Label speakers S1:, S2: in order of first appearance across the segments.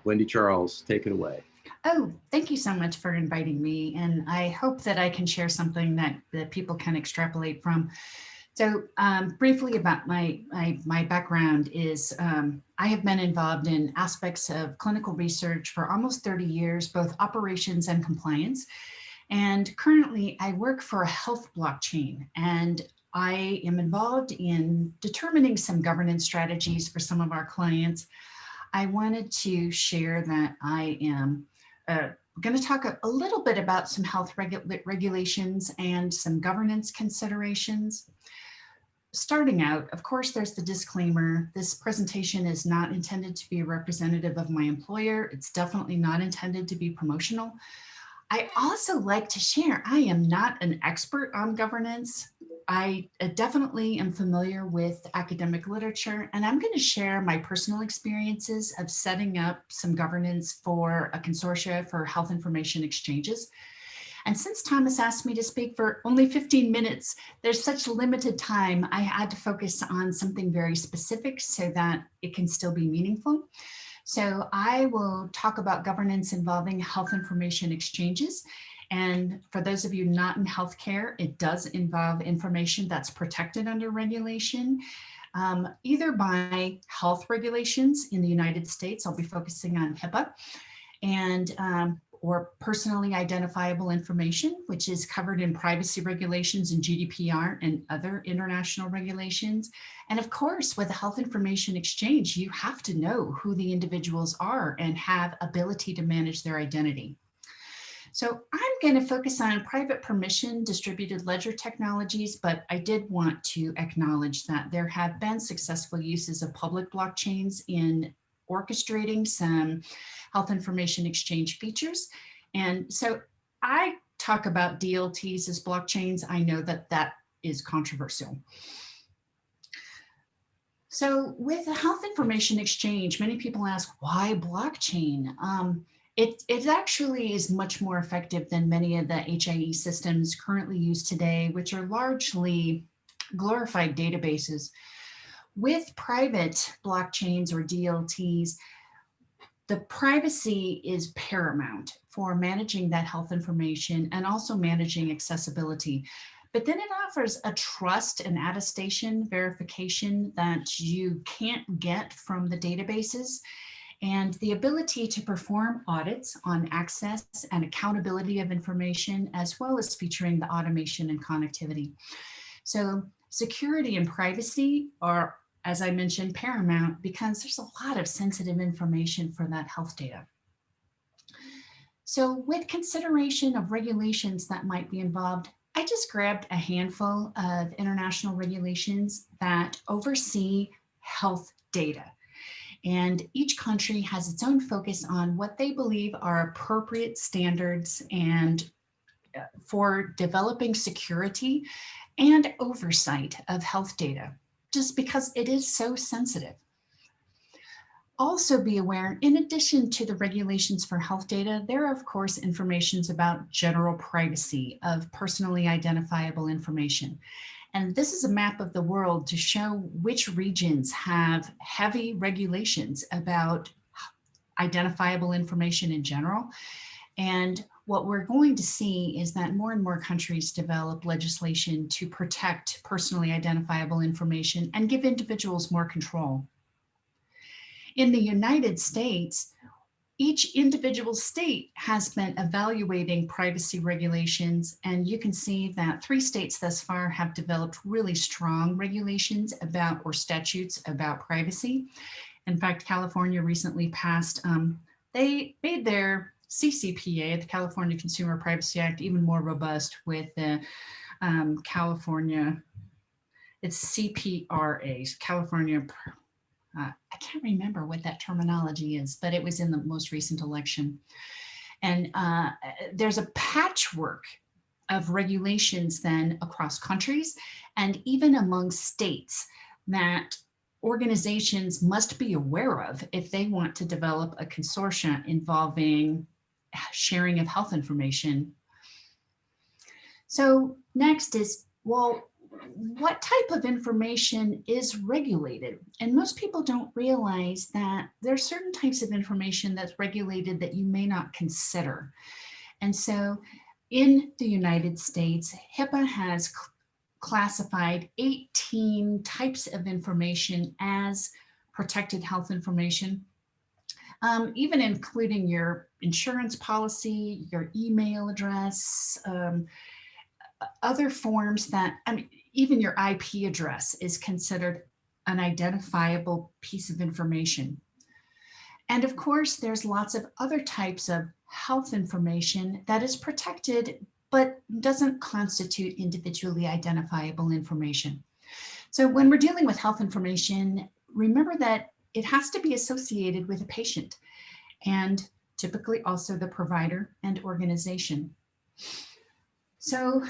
S1: Wendy Charles, take it away.
S2: Oh, thank you so much for inviting me. And I hope that I can share something that people can extrapolate from. So briefly about my background is I have been involved in aspects of clinical research for almost 30 years, both operations and compliance. And currently I work for a health blockchain, and I am involved in determining some governance strategies for some of our clients. I wanted to share that I am going to talk a little bit about some health regulations and some governance considerations. Starting out, of course, there's the disclaimer. This presentation is not intended to be a representative of my employer. It's definitely not intended to be promotional. I also like to share, I am not an expert on governance. I definitely am familiar with academic literature, and I'm going to share my personal experiences of setting up some governance for a consortia for health information exchanges. And since Thomas asked me to speak for only 15 minutes, there's such limited time, I had to focus on something very specific so that it can still be meaningful. So I will talk about governance involving health information exchanges. And for those of you not in healthcare, it does involve information that's protected under regulation, either by health regulations in the United States. I'll be focusing on HIPAA, and or personally identifiable information, which is covered in privacy regulations and GDPR and other international regulations. And of course, with a health information exchange, you have to know who the individuals are and have ability to manage their identity. So I'm going to focus on private permission distributed ledger technologies, but I did want to acknowledge that there have been successful uses of public blockchains in orchestrating some health information exchange features. And so I talk about DLTs as blockchains. I know that that is controversial. So with a health information exchange, many people ask, why blockchain? It actually is much more effective than many of the HIE systems currently used today, which are largely glorified databases. With private blockchains or DLTs, the privacy is paramount for managing that health information and also managing accessibility. But then it offers a trust and attestation verification that you can't get from the databases, and the ability to perform audits on access and accountability of information, as well as featuring the automation and connectivity. So security and privacy are, as I mentioned, paramount because there's a lot of sensitive information for that health data. So with consideration of regulations that might be involved, I just grabbed a handful of international regulations that oversee health data. And each country has its own focus on what they believe are appropriate standards and for developing security and oversight of health data, just because it is so sensitive. Also be aware, in addition to the regulations for health data, there are of course informations about general privacy of personally identifiable information. And this is a map of the world to show which regions have heavy regulations about identifiable information in general. And what we're going to see is that more and more countries develop legislation to protect personally identifiable information and give individuals more control. In the United States, each individual state has been evaluating privacy regulations, and you can see that 3 states thus far have developed really strong regulations about, or statutes about, privacy. In fact, California recently passed, they made their CCPA, the California Consumer Privacy Act, even more robust with the California, it's CPRA, California, I can't remember what that terminology is, but it was in the most recent election. And there's a patchwork of regulations then across countries and even among states that organizations must be aware of if they want to develop a consortium involving sharing of health information. So next is, well, what type of information is regulated? And most people don't realize that there are certain types of information that's regulated that you may not consider. And so in the United States, HIPAA has classified 18 types of information as protected health information, even including your insurance policy, your email address, other forms that, I mean, even your IP address is considered an identifiable piece of information. And of course, there's lots of other types of health information that is protected, but doesn't constitute individually identifiable information. So when we're dealing with health information, remember that it has to be associated with a patient and typically also the provider and organization. So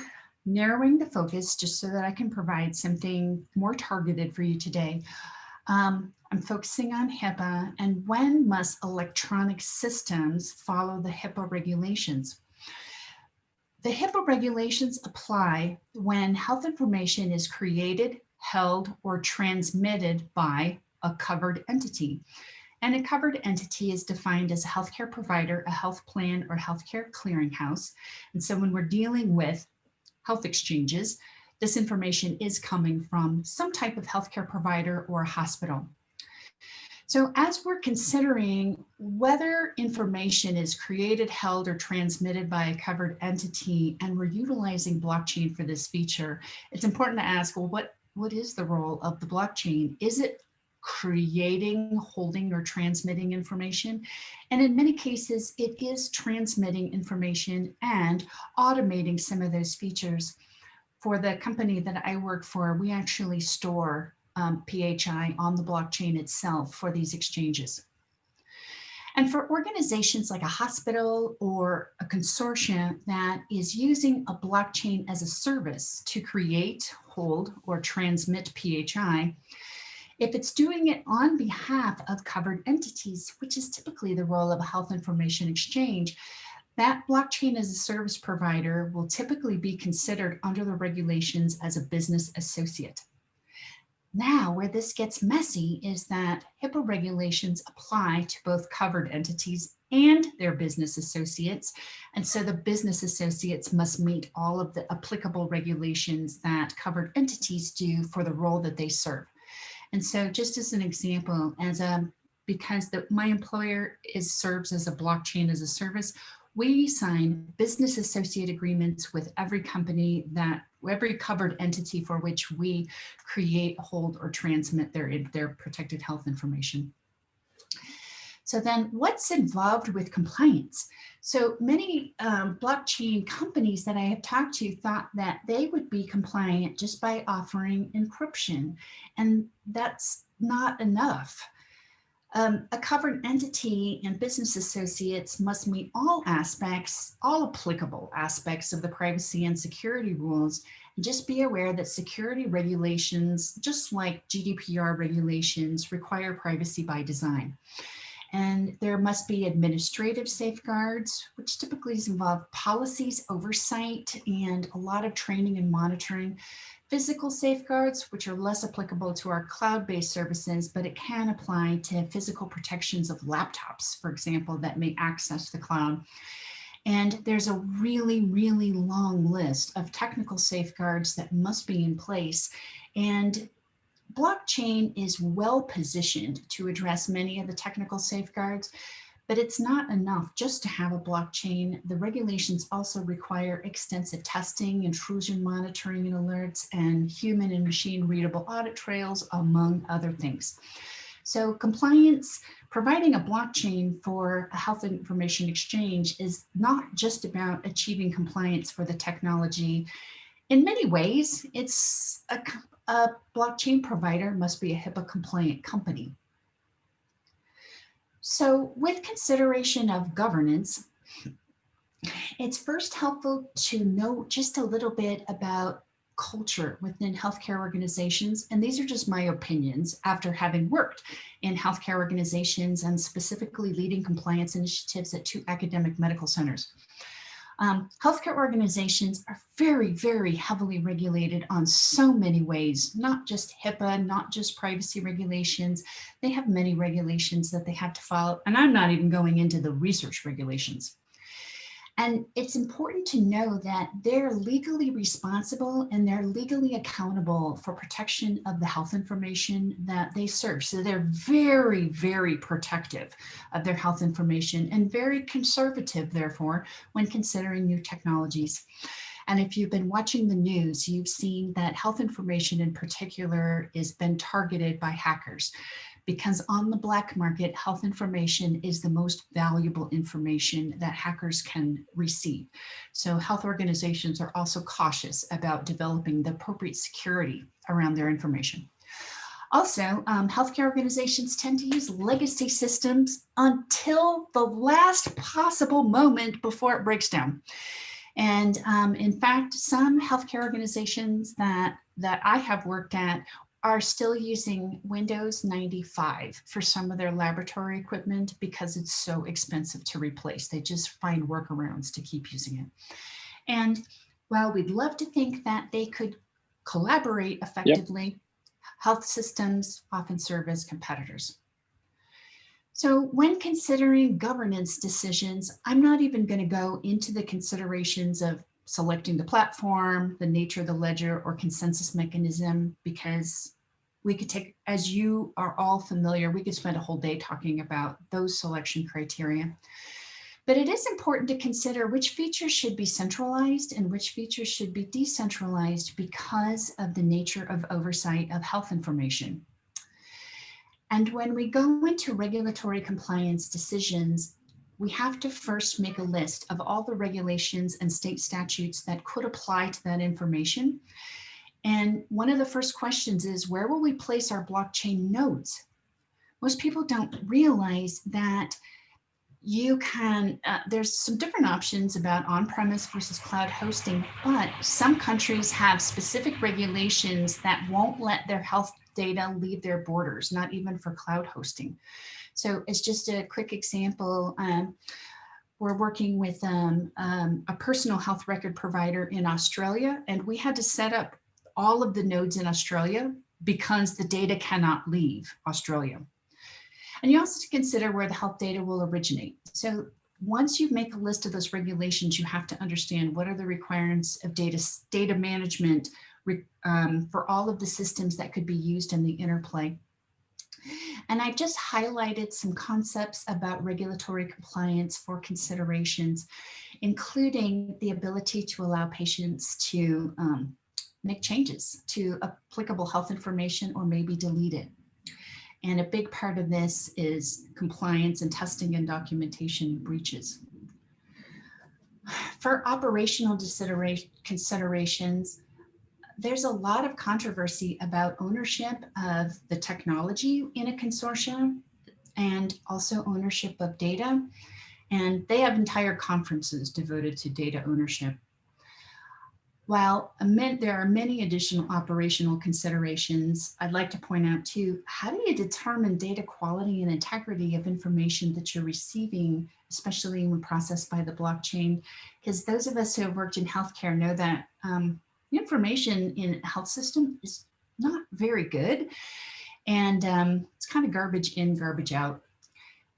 S2: narrowing the focus just so that I can provide something more targeted for you today. I'm focusing on HIPAA and when must electronic systems follow the HIPAA regulations. The HIPAA regulations apply when health information is created, held, or transmitted by a covered entity. And a covered entity is defined as a healthcare provider, a health plan, or healthcare clearinghouse. And so when we're dealing with health exchanges, this information is coming from some type of healthcare provider or hospital. So as we're considering whether information is created, held, or transmitted by a covered entity, and we're utilizing blockchain for this feature, it's important to ask, well, what is the role of the blockchain? Is it creating, holding, or transmitting information? And in many cases, it is transmitting information and automating some of those features. For the company that I work for, we actually store PHI on the blockchain itself for these exchanges. And for organizations like a hospital or a consortium that is using a blockchain as a service to create, hold, or transmit PHI, if it's doing it on behalf of covered entities, which is typically the role of a health information exchange, that blockchain as a service provider will typically be considered under the regulations as a business associate. Now, where this gets messy is that HIPAA regulations apply to both covered entities and their business associates. And so the business associates must meet all of the applicable regulations that covered entities do for the role that they serve. And so just as an example, because my employer serves as a blockchain as a service, we sign business associate agreements with every company every covered entity for which we create, hold, or transmit their protected health information. So then what's involved with compliance? So many blockchain companies that I have talked to thought that they would be compliant just by offering encryption, and that's not enough. A covered entity and business associates must meet all applicable aspects of the privacy and security rules. And just be aware that security regulations, just like GDPR regulations, require privacy by design. And there must be administrative safeguards, which typically involve policies, oversight, and a lot of training and monitoring. Physical safeguards, which are less applicable to our cloud-based services, but it can apply to physical protections of laptops, for example, that may access the cloud. And there's a really, really long list of technical safeguards that must be in place. And blockchain is well positioned to address many of the technical safeguards, but it's not enough just to have a blockchain. The regulations also require extensive testing, intrusion monitoring and alerts, and human and machine readable audit trails, among other things. So compliance, providing a blockchain for a health information exchange is not just about achieving compliance for the technology. In many ways, it's a blockchain provider must be a HIPAA compliant company. So with consideration of governance, it's first helpful to know just a little bit about culture within healthcare organizations. And these are just my opinions after having worked in healthcare organizations and specifically leading compliance initiatives at 2 academic medical centers. Healthcare organizations are very, very heavily regulated on so many ways, not just HIPAA, not just privacy regulations. They have many regulations that they have to follow, and I'm not even going into the research regulations. And it's important to know that they're legally responsible and they're legally accountable for protection of the health information that they serve. So they're very, very protective of their health information and very conservative, therefore, when considering new technologies. And if you've been watching the news, you've seen that health information in particular has been targeted by hackers, because on the black market, health information is the most valuable information that hackers can receive. So health organizations are also cautious about developing the appropriate security around their information. Also, healthcare organizations tend to use legacy systems until the last possible moment before it breaks down. And in fact, some healthcare organizations that I have worked at are still using Windows 95 for some of their laboratory equipment because it's so expensive to replace. They just find workarounds to keep using it. And while we'd love to think that they could collaborate effectively, health systems often serve as competitors. So when considering governance decisions, I'm not even going to go into the considerations of selecting the platform, the nature of the ledger, or consensus mechanism, because we could take, as you are all familiar, we could spend a whole day talking about those selection criteria. But it is important to consider which features should be centralized and which features should be decentralized because of the nature of oversight of health information. And when we go into regulatory compliance decisions, we have to first make a list of all the regulations and state statutes that could apply to that information. And one of the first questions is, where will we place our blockchain nodes? Most people don't realize that you can, there's some different options about on-premise versus cloud hosting, but some countries have specific regulations that won't let their health data leave their borders, not even for cloud hosting. So it's just a quick example. We're working with a personal health record provider in Australia, and we had to set up all of the nodes in Australia because the data cannot leave Australia. And you also have to consider where the health data will originate. So once you make a list of those regulations, you have to understand what are the requirements of data management for all of the systems that could be used in the interplay. And I've just highlighted some concepts about regulatory compliance for considerations, including the ability to allow patients to make changes to applicable health information or maybe delete it. And a big part of this is compliance and testing and documentation breaches. For operational considerations, there's a lot of controversy about ownership of the technology in a consortium and also ownership of data. And they have entire conferences devoted to data ownership. While there are many additional operational considerations, I'd like to point out too, how do you determine data quality and integrity of information that you're receiving, especially when processed by the blockchain? Because those of us who have worked in healthcare know that the information in a health system is not very good. And it's kind of garbage in, garbage out.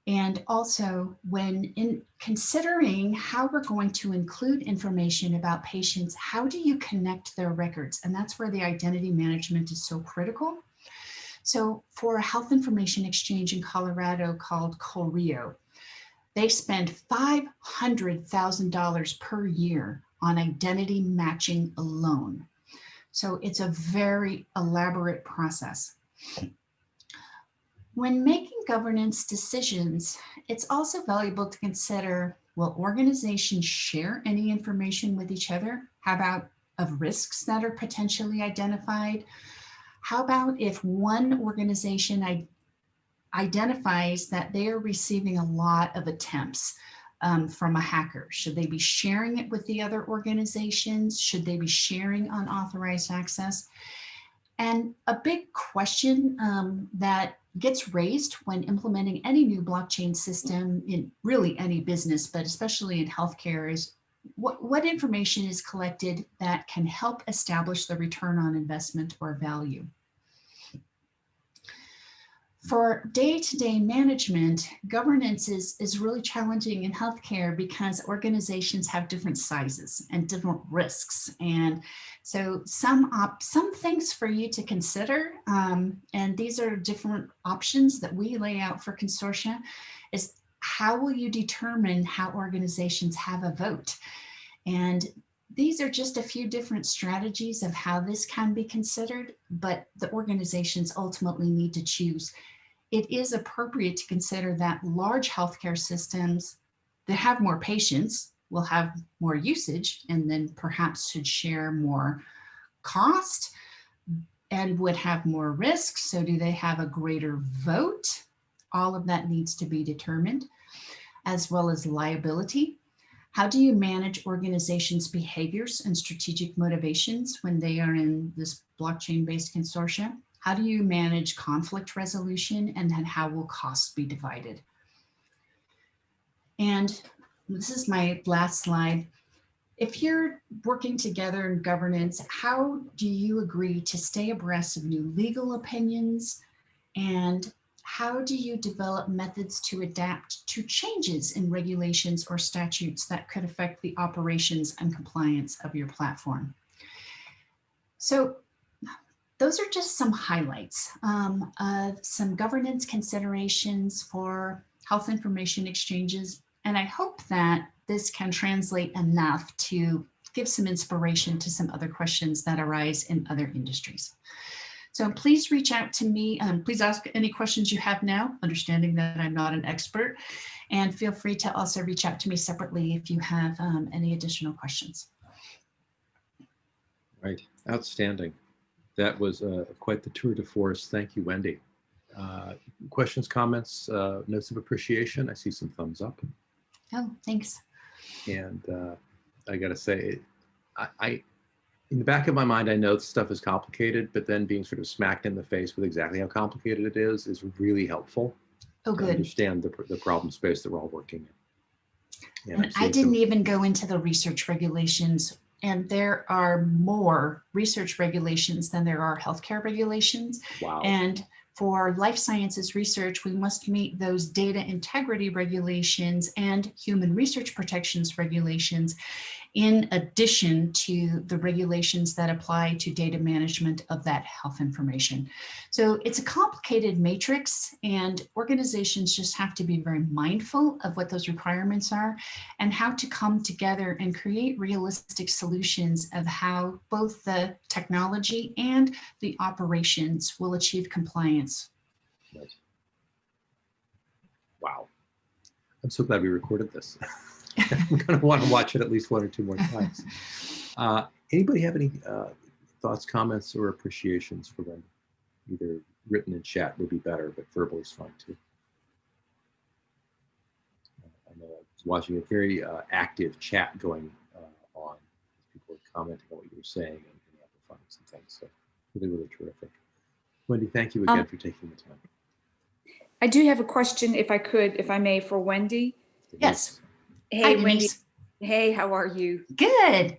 S2: And also, when in considering how we're going to include information about patients, how do you connect their records? And that's where the identity management is so critical. So for a health information exchange in Colorado called Colrio, they spend $500,000 per year on identity matching alone. So it's a very elaborate process. When making governance decisions, it's also valuable to consider, will organizations share any information with each other? How about of risks that are potentially identified? How about if one organization identifies that they are receiving a lot of attempts from a hacker? Should they be sharing it with the other organizations? Should they be sharing unauthorized access? And a big question that gets raised when implementing any new blockchain system in really any business, but especially in healthcare, is what information is collected that can help establish the return on investment or value. For day-to-day management, governance is really challenging in healthcare because organizations have different sizes and different risks. And so some things for you to consider, and these are different options that we lay out for consortia, is how will you determine how organizations have a vote? And these are just a few different strategies of how this can be considered, but the organizations ultimately need to choose. It is appropriate to consider that large healthcare systems that have more patients will have more usage and then perhaps should share more cost and would have more risk. So do they have a greater vote? All of that needs to be determined, as well as liability. How do you manage organizations' behaviors and strategic motivations when they are in this blockchain-based consortia? How do you manage conflict resolution, and then how will costs be divided? And this is my last slide. If you're working together in governance, how do you agree to stay abreast of new legal opinions? And how do you develop methods to adapt to changes in regulations or statutes that could affect the operations and compliance of your platform? So those are just some highlights of some governance considerations for health information exchanges. And I hope that this can translate enough to give some inspiration to some other questions that arise in other industries. So please reach out to me. Please ask any questions you have now, understanding that I'm not an expert. And feel free to also reach out to me separately if you have any additional questions.
S1: Right, outstanding. That was quite the tour de force. Thank you, Wendy. Questions, comments, notes of appreciation? I see some thumbs up.
S2: Oh, thanks.
S1: And I gotta say, in the back of my mind, I know this stuff is complicated, but then being sort of smacked in the face with exactly how complicated it is really helpful.
S2: Oh,
S1: to
S2: good.
S1: Understand the problem space that we're all working in.
S2: And I didn't even go into the research regulations, and there are more research regulations than there are healthcare regulations.
S1: Wow.
S2: And for life sciences research, we must meet those data integrity regulations and human research protections regulations, in addition to the regulations that apply to data management of that health information. So it's a complicated matrix, and organizations just have to be very mindful of what those requirements are and how to come together and create realistic solutions of how both the technology and the operations will achieve compliance.
S1: Right. Wow. I'm so glad we recorded this. I'm going to want to watch it at least 1 or 2 more times. Anybody have any thoughts, comments, or appreciations for them? Either written in chat would be better, but verbal is fine too. I know I was watching a very active chat going on. People were commenting on what you were saying and amplifying some things. So really terrific. Wendy, thank you again for taking the time.
S3: I do have a question, if I may, for Wendy.
S2: Yes.
S3: Hey,
S2: Hi,
S3: Wendy. Hey, how are you?
S2: Good.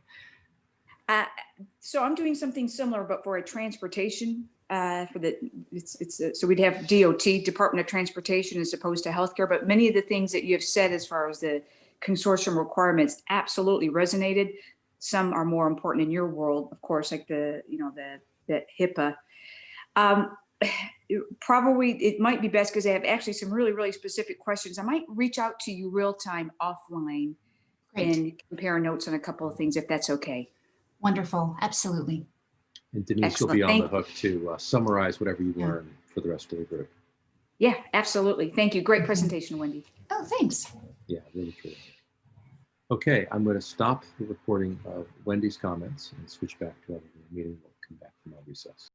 S3: So I'm doing something similar, but for a transportation. So we'd have DOT, Department of Transportation, as opposed to healthcare. But many of the things that you have said as far as the consortium requirements absolutely resonated. Some are more important in your world, of course, like the HIPAA. Probably it might be best, because I have actually some really specific questions. I might reach out to you real time offline. Great. And compare notes on a couple of things, if that's okay.
S2: Wonderful. Absolutely.
S1: And Denise,
S3: excellent.
S1: You'll be on the hook to summarize whatever you learn for the rest of the group.
S3: Yeah, absolutely. Thank you. Great presentation, Wendy.
S2: Oh, thanks.
S1: Yeah, really true. Okay, I'm going to stop the recording of Wendy's comments and switch back to our meeting. We'll come back from our recess.